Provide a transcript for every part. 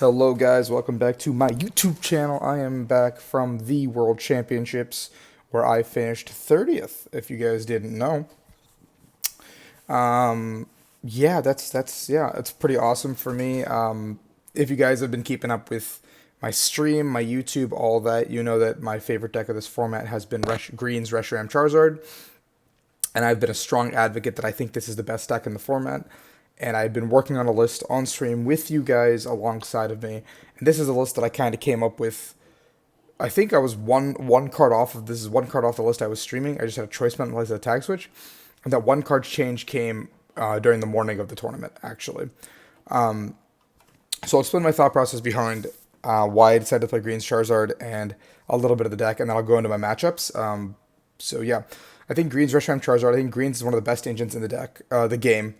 Hello guys, welcome back to my YouTube channel. I am back from the World Championships where I finished 30th, if you guys didn't know. Yeah, it's pretty awesome for me. If you guys have been keeping up with my stream, my YouTube, all that, you know that my favorite deck of this format has been Green's Reshiram Charizard, and I've been a strong advocate that I think this is the best deck in the format. And I've been working on a list on stream with you guys alongside of me. And this is a list that I kind of came up with. I think I was one card off of this is one card off the list I was streaming. I just had a choice button like the tag switch, and that one card change came during the morning of the tournament actually. So I'll explain my thought process behind why I decided to play Green's Charizard and a little bit of the deck, and then I'll go into my matchups. So yeah, I think Green's Reshiram Charizard. I think Green's is one of the best engines in the deck, the game.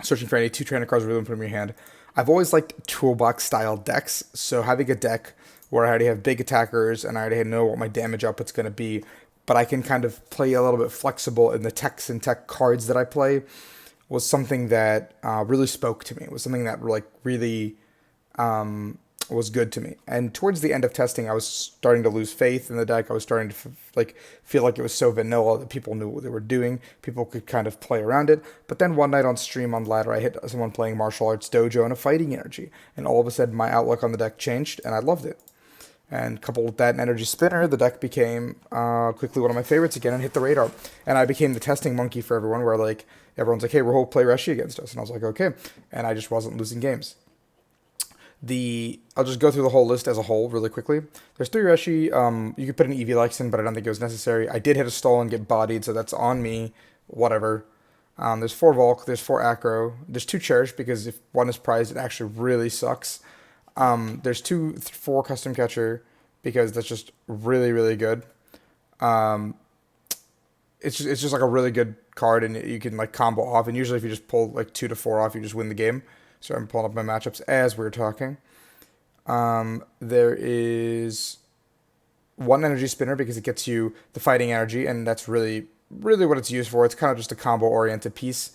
Searching for any two trainer cards really put in your hand. I've always liked toolbox style decks, so having a deck where I already have big attackers and I already know what my damage output's going to be, but I can kind of play a little bit flexible in the techs and tech cards that I play was something that really spoke to me. It was something that really was good to me. And towards the end of testing, I was starting to lose faith in the deck. I was starting to feel like it was so vanilla that people knew what they were doing. People could kind of play around it. But then one night on stream on ladder, I hit someone playing martial arts dojo and a fighting energy, and all of a sudden my outlook on the deck changed, and I loved it. And coupled with that energy spinner, the deck became quickly one of my favorites again and hit the radar. And I became the testing monkey for everyone, where everyone's like, "Hey, Rahul, play Reshi against us," and I was like, "Okay," and I just wasn't losing games. I'll just go through the whole list as a whole really quickly. There's 3 Reshi. You could put an EV Lex in, but I don't think it was necessary. I did hit a stall and get bodied, so that's on me. Whatever. There's 4 Volk. There's 4 Acro. There's 2 Cherish because if one is prized, it actually really sucks. There's 4 Custom Catcher because that's just really, really good. Um, it's just like a really good card, and you can like combo off. And usually, if you just pull like 2 to 4 off, you just win the game. So I'm pulling up my matchups as we're talking. There is 1 energy spinner because it gets you the fighting energy, and that's really, really what it's used for. It's kind of just a combo-oriented piece.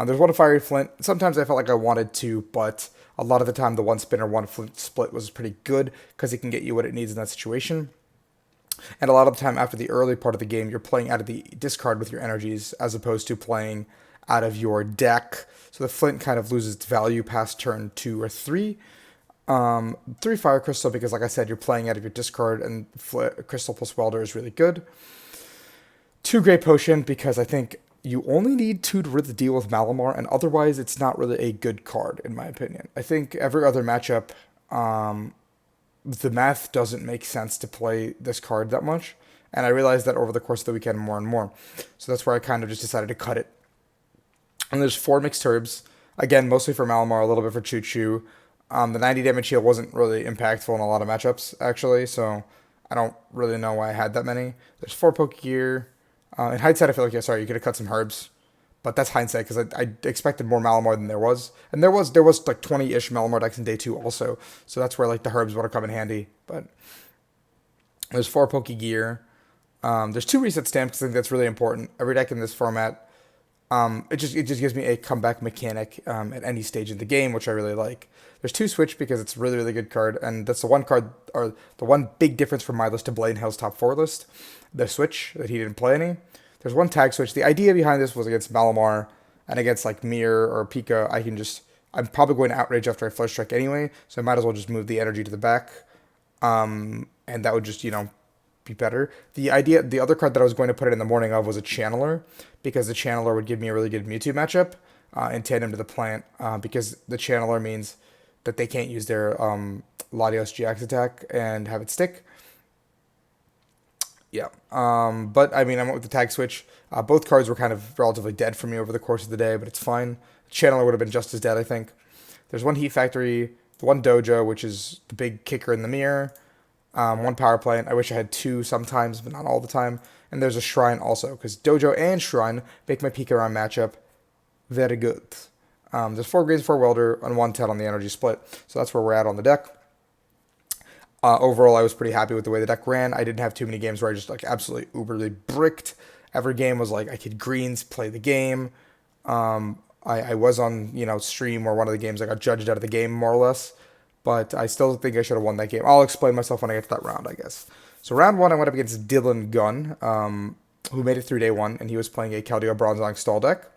There's 1 fiery flint. Sometimes I felt like I wanted to, but a lot of the time the 1 spinner, 1 flint split was pretty good because it can get you what it needs in that situation. And a lot of the time after the early part of the game, you're playing out of the discard with your energies as opposed to playing out of your deck. So the flint kind of loses its value past turn 2 or 3. 3 Fire Crystal because, like I said, you're playing out of your discard, and Crystal plus Welder is really good. 2 Great Potion because I think you only need 2 to really deal with Malamar, and otherwise it's not really a good card, in my opinion. I think every other matchup, the math doesn't make sense to play this card that much, and I realized that over the course of the weekend more and more. So that's where I kind of just decided to cut it. And there's 4 mixed herbs. Again, mostly for Malamar, a little bit for Choo Choo. The 90 damage heal wasn't really impactful in a lot of matchups, actually, so I don't really know why I had that many. There's 4 Pokegear. In hindsight, I feel like, yeah, sorry, you could have cut some herbs. But that's hindsight, because I expected more Malamar than there was. And there was like 20-ish Malamar decks in day 2 also, so that's where like the herbs would have come in handy. But there's 4 Pokegear. There's 2 reset stamps, because I think that's really important. Every deck in this format, it just gives me a comeback mechanic at any stage in the game, which I really like. There's 2 switch because it's a really, really good card, and that's the one card, or the one big difference from my list to Blaine Hill's top 4 list. The switch that he didn't play any. There's 1 tag switch. The idea behind this was against Malamar and against like Mir or Pika. I'm probably going to outrage after I flush strike anyway, so I might as well just move the energy to the back, and that would just be better. The other card that I was going to put it in the morning of was a Channeler, because the Channeler would give me a really good Mewtwo matchup in tandem to the plant, because the Channeler means that they can't use their Latios GX attack and have it stick. Yeah. But I mean, I went with the tag switch. Both cards were kind of relatively dead for me over the course of the day, but it's fine. Channeler would have been just as dead, I think. There's 1 Heat Factory, 1 Dojo, which is the big kicker in the mirror. 1 Power Plant. I wish I had 2 sometimes, but not all the time. And there's a Shrine also, because Dojo and Shrine make my Pika round matchup very good. There's 4 Greens, 4 Welder, and 1 Ted on the energy split. So that's where we're at on the deck. Overall, I was pretty happy with the way the deck ran. I didn't have too many games where I just like absolutely uberly bricked. Every game was like I could greens play the game. I was on stream, or one of the games I got judged out of the game more or less. but I still think I should have won that game. I'll explain myself when I get to that round, I guess. So round one, I went up against Dylan Gunn, who made it through day one, and he was playing a Keldeo Bronzong stall deck.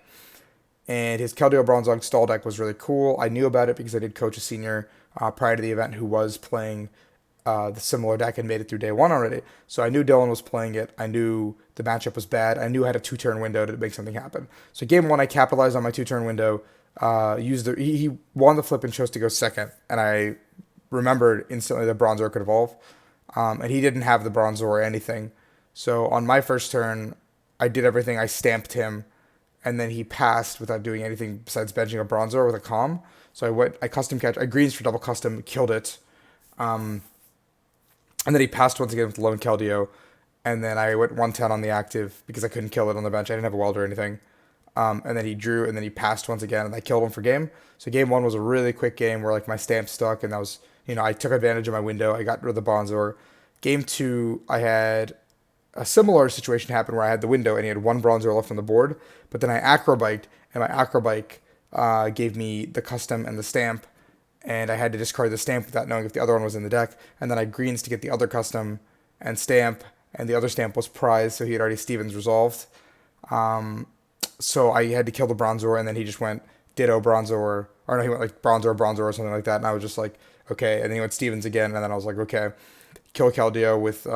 And his Keldeo Bronzong stall deck was really cool. I knew about it because I did coach a senior prior to the event who was playing the similar deck and made it through day one already. So I knew Dylan was playing it. I knew the matchup was bad. I knew I had a 2-turn window to make something happen. So game one, I capitalized on my 2-turn window. He won the flip and chose to go second, and I remembered instantly that Bronzor could evolve, and he didn't have the Bronzor or anything. So on my first turn, I did everything. I stamped him, and then he passed without doing anything besides benching a Bronzor with a calm. So I custom catch, I greens for double custom, killed it. And then he passed once again with Lone Keldeo. And then I went 110 on the active because I couldn't kill it on the bench. I didn't have a weld or anything. And then he drew, and then he passed once again, and I killed him for game. So game one was a really quick game where like my stamp stuck, and that was, I took advantage of my window. I got rid of the Bronzor. Game two, I had a similar situation happen where I had the window, and he had one Bronzor left on the board. But then I acrobiked, and my acrobike gave me the custom and the stamp, and I had to discard the stamp without knowing if the other one was in the deck. And then I greens to get the other custom and stamp, and the other stamp was prize, so he had already Stevens resolved. So I had to kill the Bronzor, and then he just went Ditto Bronzor, or no, he went like Bronzor, Bronzor, or something like that, and I was just like, okay. And then he went Stevens again, and then I was like, okay. Kill Keldeo with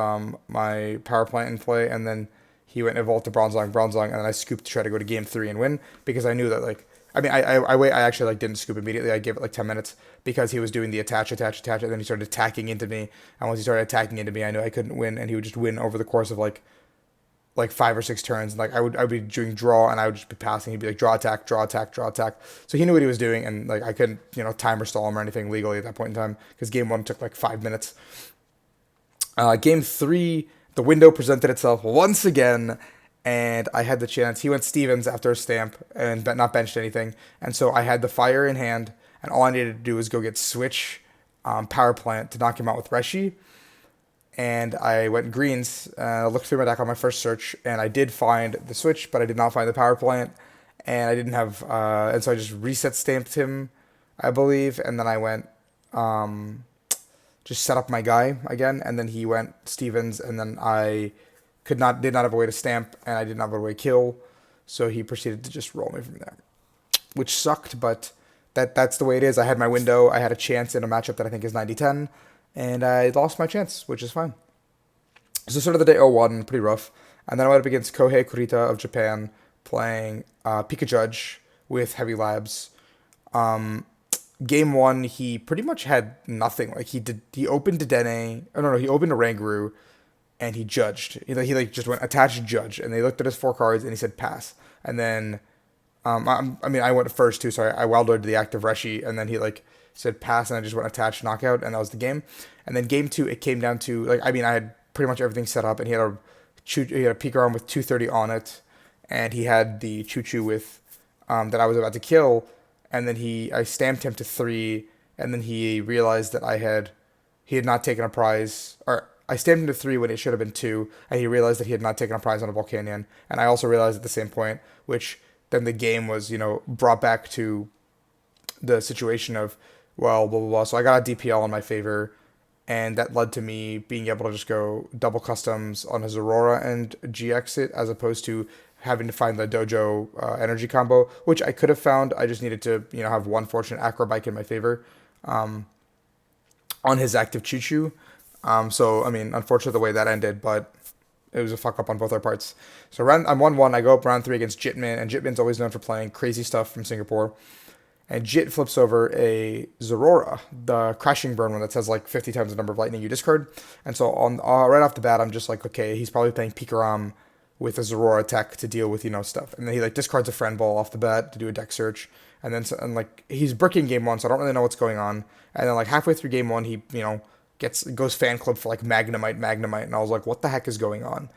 my power plant in play, and then he went Evolve to Bronzong, Bronzong, and then I scooped to try to go to game three and win, because I knew that, like, I mean, I actually like didn't scoop immediately. I gave it like 10 minutes because he was doing the attach, and then he started attacking into me. And once he started attacking into me, I knew I couldn't win, and he would just win over the course of like 5 or 6 turns. And like I would be doing draw, and I would just be passing. He'd be like draw attack, draw attack, draw attack. So he knew what he was doing, and like I couldn't time or stall him or anything legally at that point in time because game one took like 5 minutes. Game three, the window presented itself once again, and I had the chance. He went Stevens after a stamp and not benched anything, and so I had the fire in hand, and all I needed to do was go get Switch power plant to knock him out with Reshi. And I went greens, looked through my deck on my first search, and I did find the Switch, but I did not find the power plant, and I didn't have, and so I just reset stamped him, I believe, and then I went, just set up my guy again, and then he went Stevens, and then I did not have a way to stamp, and I did not have a way to kill, so he proceeded to just roll me from there, which sucked, but that's the way it is. I had my window, I had a chance in a matchup that I think is 90-10, and I lost my chance, which is fine. So sort of the day 0-1, pretty rough, and then I went up against Kohei Kurita of Japan, playing Pika Judge with Heavy Labs. Game one, he pretty much had nothing. Like he opened to Dene. Oh no, he opened to Ranguru, and he judged. He like just went attach judge, and they looked at his 4 cards, and he said pass. And then, I went first too, so I wilded the active Reshi, and then he like said pass, and I just went attach knockout, and that was the game. And then game two, it came down to I had pretty much everything set up, and he had a Pikarom with 230 on it, and he had the Choo Choo with that I was about to kill. And then I stamped him to 3, and then he realized that he had not taken a prize, or I stamped him to 3 when it should have been 2, and he realized that he had not taken a prize on a Volcanion, and I also realized at the same point, which then the game was, brought back to the situation of, well, blah, blah, blah. So I got a DPL in my favor, and that led to me being able to just go double customs on his Aurora and GX it, as opposed to having to find the dojo energy combo, which I could have found. I just needed to, have one fortunate acrobike in my favor on his active Choo Choo. So, unfortunately the way that ended, but it was a fuck up on both our parts. So I'm 1-1. I go up round 3 against Jitmin, and Jitmin's always known for playing crazy stuff from Singapore. And Jit flips over a Zorora, the Crashing Burn one that says like 50 times the number of lightning you discard. And so on right off the bat, I'm just like, okay, he's probably playing Pikarom with a Zorora tech to deal with, stuff. And then he like discards a friend ball off the bat to do a deck search. And then he's bricking game one, so I don't really know what's going on. And then like halfway through game one, he, goes fan club for like Magnemite. And I was like, what the heck is going on?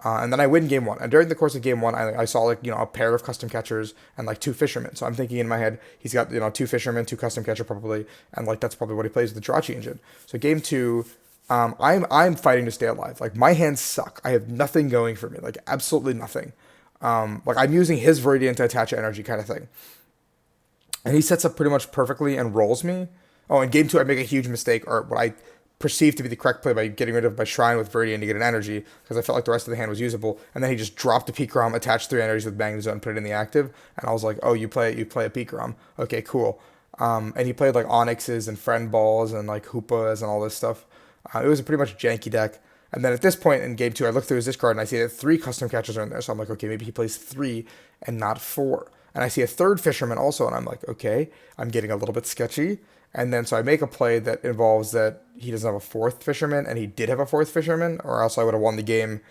And then I win game one. And during the course of game one, I saw like, a pair of custom catchers and like 2 fishermen. So I'm thinking in my head, he's got, 2 fishermen, 2 custom catcher probably. And like, that's probably what he plays with the Jirachi engine. So game two, I'm fighting to stay alive. Like my hands suck. I have nothing going for me. Like absolutely nothing. Like I'm using his Viridian to attach energy kind of thing. And he sets up pretty much perfectly and rolls me. Oh, in game two, I make a huge mistake, or what I perceived to be the correct play by getting rid of my Shrine with Viridian to get an energy, because I felt like the rest of the hand was usable. And then he just dropped a Pikarom, attached three energies with Magnezone, and put it in the active. And I was like, oh, you play a Pikarom. Okay, cool. And he played like Onyxes and Friend Balls and like Hoopas and all this stuff. It was a pretty much janky deck. And then at this point in game two, I look through his discard and I see that three custom catchers are in there. So I'm like, okay, maybe he plays three and not four. And I see a third fisherman also, and I'm like, okay, I'm getting a little bit sketchy. And then so I make a play that involves that he doesn't have a fourth fisherman, and he did have a fourth fisherman, or else I would have won the game.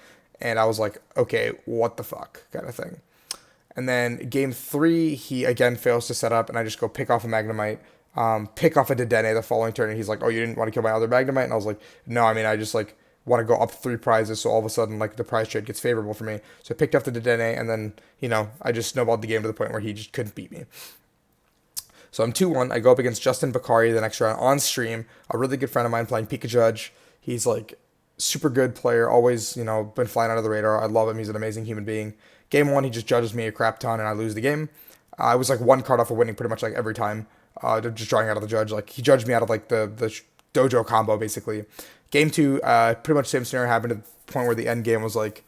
And I was like, okay, what the fuck, kind of thing. And then game three, he again fails to set up, and I just go pick off a Magnemite, pick off a Dedenne the following turn, and he's like, oh, you didn't want to kill my other Magnemite? And I was like, no, I mean, I just like want to go up three prizes, so all of a sudden, like, the prize trade gets favorable for me. So I picked up the Dedenne, and then, I just snowballed the game to the point where he just couldn't beat me. So I'm 2-1. I go up against Justin Bakari the next round on stream, a really good friend of mine playing Pika Judge. He's like super good player, always, been flying under the radar. I love him. He's an amazing human being. Game one, he just judges me a crap ton and I lose the game. I was like one card off of winning pretty much like every time, just drawing out of the judge. Like he judged me out of like the dojo combo basically. Game two, pretty much same scenario happened to the point where the end game was like,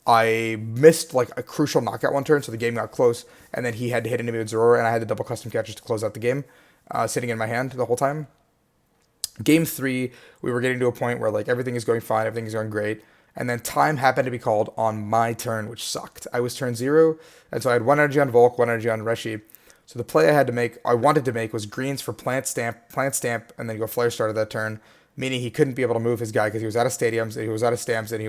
I missed like a crucial knockout one turn, so the game got close, and then he had to hit into Zoroark, and I had the double custom catchers to close out the game, sitting in my hand the whole time. Game three, we were getting to a point where like everything is going fine, everything is going great, and then time happened to be called on my turn, which sucked. I was turn zero, and so I had one energy on Volk, one energy on Reshi. So the play I wanted to make was greens for plant stamp, and then go flare starter that turn, meaning he couldn't be able to move his guy because he was out of stadiums, he was out of stamps, and he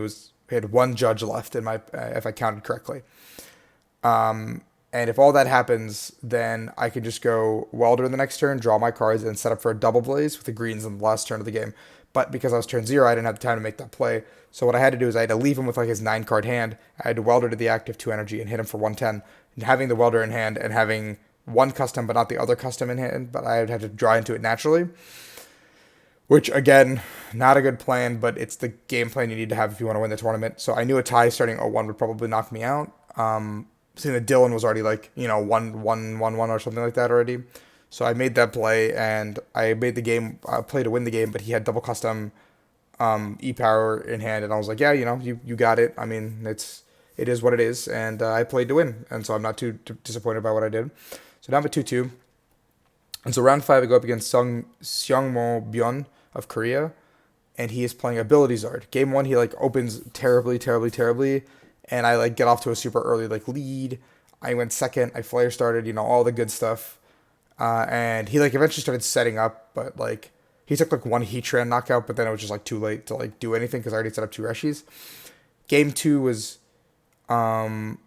had one judge left in my, if I counted correctly. And if all that happens, then I can just go Welder the next turn, draw my cards, and set up for a double blaze with the greens in the last turn of the game. But because I was turn zero, I didn't have the time to make that play. So what I had to do is I had to leave him with like his 9-card hand. I had to Welder to the active 2 energy and hit him for 110. And having the Welder in hand and having one custom but not the other custom in hand, but I would have to draw into it naturally. Which, again, not a good plan, but it's the game plan you need to have if you want to win the tournament. So I knew a tie starting 0-1 would probably knock me out. Seeing that Dylan was already like, 1-1-1-1 or something like that already. So I made that play, and I made the game play to win the game, but he had double custom E-Power in hand, and I was like, yeah, you got it. I mean, it is what it is, and I played to win, and so I'm not too disappointed by what I did. So now I'm at 2-2. And so round 5, I go up against Seungmo Byeon of Korea, and he is playing Ability Zard. Game 1, he like opens terribly, and I like get off to a super early like lead. I went second. I flare started, all the good stuff. And he like eventually started setting up, but like he took like one Heatran knockout, but then it was just like too late to like do anything because I already set up 2 Reshis. Game 2 was DM2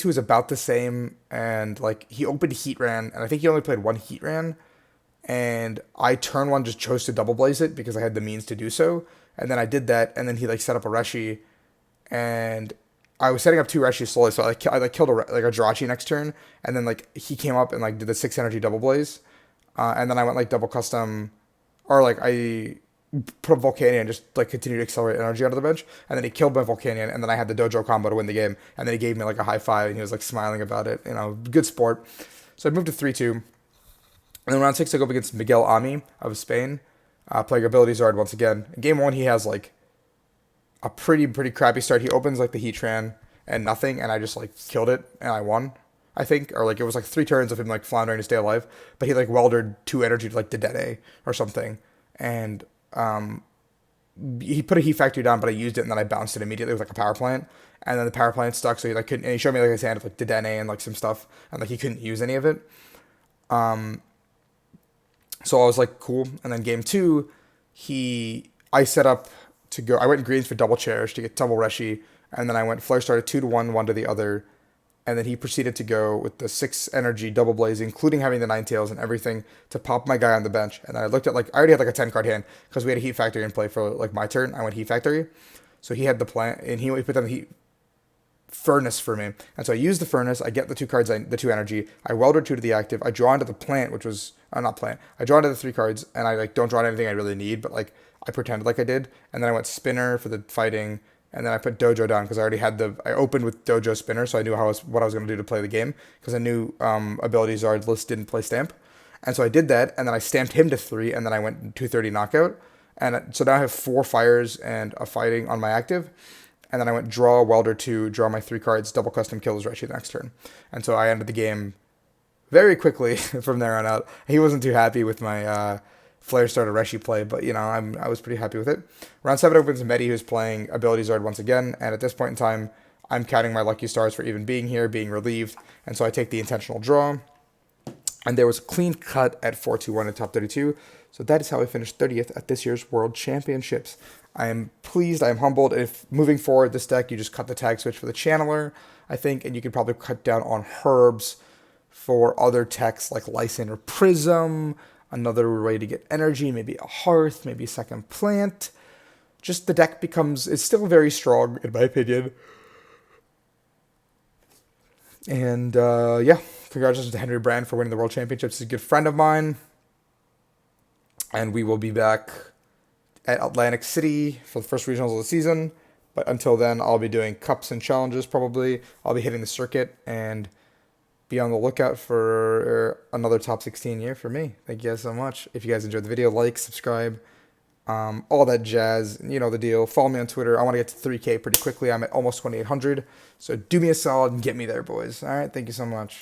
is about the same, and like he opened Heatran, and I think he only played one Heatran, and I turn 1 just chose to double blaze it because I had the means to do so, and then I did that, and then he like set up a Reshi, and I was setting up 2 Reshis slowly, so I like killed a Jirachi next turn, and then like he came up and like did the 6 energy double blaze, and then I went like double custom, or like I put up Volcanion and just like continued to accelerate energy out of the bench, and then he killed my Volcanion, and then I had the dojo combo to win the game, and then he gave me like a high five, and he was like smiling about it, good sport. So I moved to 3-2, and then round 6 I go up against Miguel Ami of Spain, playing Ability Zard once again. In game 1 he has like a pretty crappy start. He opens like the Heatran and nothing, and I just like killed it, and I won, I think, or like it was like 3 turns of him like floundering to stay alive, but he like weldered 2 energy to like Dedenne or something, and he put a heat factory down, but I used it, and then I bounced it immediately with like a power plant, and then the power plant stuck, so he like couldn't, and he showed me like his hand of like Dedenne and like some stuff, and like he couldn't use any of it. So I was like, cool. And then game 2, I set up to go, I went greens for double cherish to get double Reshi, and then I went flare started 2-1, 1 to the other, and then he proceeded to go with the 6 energy double blaze, including having the 9 tails and everything, to pop my guy on the bench. And then I looked at like, I already had like a 10-card hand because we had a heat factory in play for like my turn. I went heat factory, so he had the plant, and he put down the heat furnace for me, and so I used the furnace. I get the 2 cards, the 2 energy. I welded 2 to the active. I draw into the plant, which was not plant. I draw into the 3 cards, and I like don't draw anything I really need, but like I pretended like I did. And then I went spinner for the fighting, and then I put dojo down because I already had I opened with dojo spinner, so I knew what I was going to do to play the game because I knew Ability Zard's list didn't play stamp. And so I did that, and then I stamped him to 3, and then I went 230 knockout. And so now I have 4 fires and a fighting on my active. And then I went draw welder 2, draw my 3 cards, double custom kills Reshi the next turn. And so I ended the game very quickly from there on out. He wasn't too happy with my Flare starter Reshi play, but I was pretty happy with it. Round 7 opens Medi, who's playing Ability Zord once again, and at this point in time, I'm counting my lucky stars for even being here, being relieved, and so I take the intentional draw. And there was a clean cut at 4-2-1 in top 32. So that is how I finished 30th at this year's World Championships. I am pleased, I am humbled. If moving forward, this deck, you just cut the tag switch for the Channeler, I think, and you could probably cut down on herbs for other techs like Lysin or Prism, another way to get energy, maybe a Hearth, maybe a second plant. Just the deck it's still very strong, in my opinion. And yeah, congratulations to Henry Brand for winning the World Championships. He's a good friend of mine. And we will be back at Atlantic City for the first regionals of the season. But until then, I'll be doing cups and challenges probably. I'll be hitting the circuit and be on the lookout for another top 16 year for me. Thank you guys so much. If you guys enjoyed the video, like, subscribe, all that jazz. You know the deal. Follow me on Twitter. I want to get to 3K pretty quickly. I'm at almost 2,800. So do me a solid and get me there, boys. All right. Thank you so much.